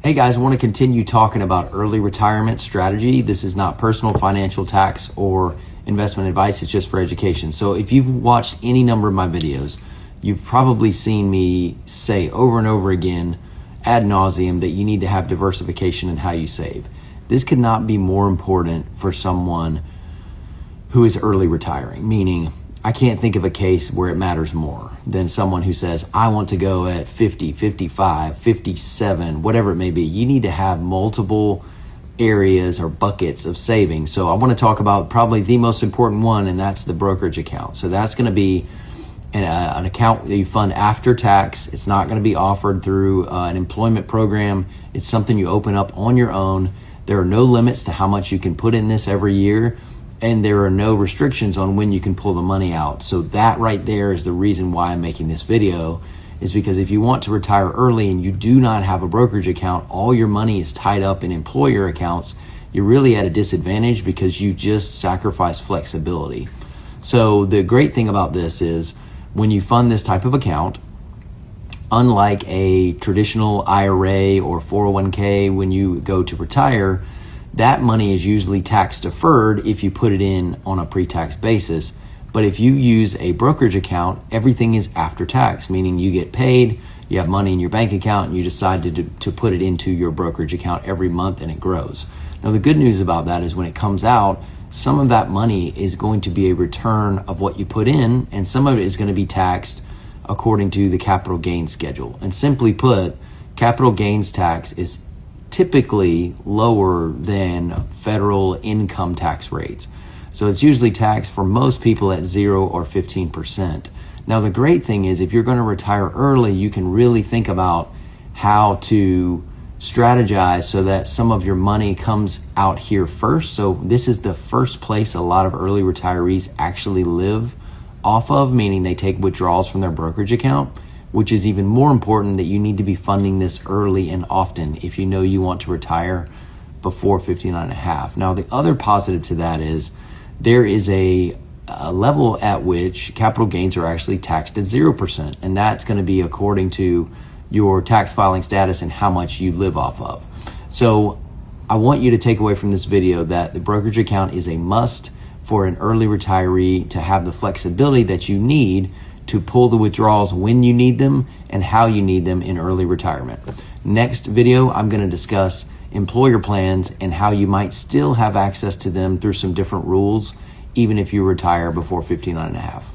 Hey guys, I want to continue talking about early retirement strategy. This is not personal financial tax or investment advice, it's just for education. So if you've watched any number of my videos, you've probably seen me say over and over again ad nauseum that you need to have diversification in how you save. This could not be more important for someone who is early retiring, meaning I can't think of a case where it matters more than someone who says, I want to go at 50, 55, 57, whatever it may be. You need to have multiple areas or buckets of saving. So I want to talk about probably the most important one, and that's the brokerage account. So that's going to be an account that you fund after tax. It's not going to be offered through an employment program. It's something you open up on your own. There are no limits to how much you can put in this every year, and there are no restrictions on when you can pull the money out. So that right there is the reason why I'm making this video, is because if you want to retire early and you do not have a brokerage account, all your money is tied up in employer accounts, you're really at a disadvantage because you just sacrifice flexibility. So the great thing about this is when you fund this type of account, unlike a traditional IRA or 401k, when you go to retire, that money is usually tax deferred if you put it in on a pre-tax basis. But if you use a brokerage account, everything is after tax, meaning you get paid, you have money in your bank account, and you decide to put it into your brokerage account every month, and it grows. Now, the good news about that is when it comes out, some of that money is going to be a return of what you put in, and some of it is going to be taxed according to the capital gains schedule. And simply put, capital gains tax is typically lower than federal income tax rates. So it's usually taxed for most people at 0 or 15%. Now, the great thing is if you're going to retire early, you can really think about how to strategize so that some of your money comes out here first. So this is the first place a lot of early retirees actually live off of, meaning they take withdrawals from their brokerage account, which is even more important that you need to be funding this early and often if you know you want to retire before 59 and a half. Now, the other positive to that is there is a level at which capital gains are actually taxed at 0%, and that's going to be according to your tax filing status and how much you live off of. So I want you to take away from this video that the brokerage account is a must for an early retiree to have the flexibility that you need to pull the withdrawals when you need them and how you need them in early retirement. Next video, I'm going to discuss employer plans and how you might still have access to them through some different rules, even if you retire before 59 and a half.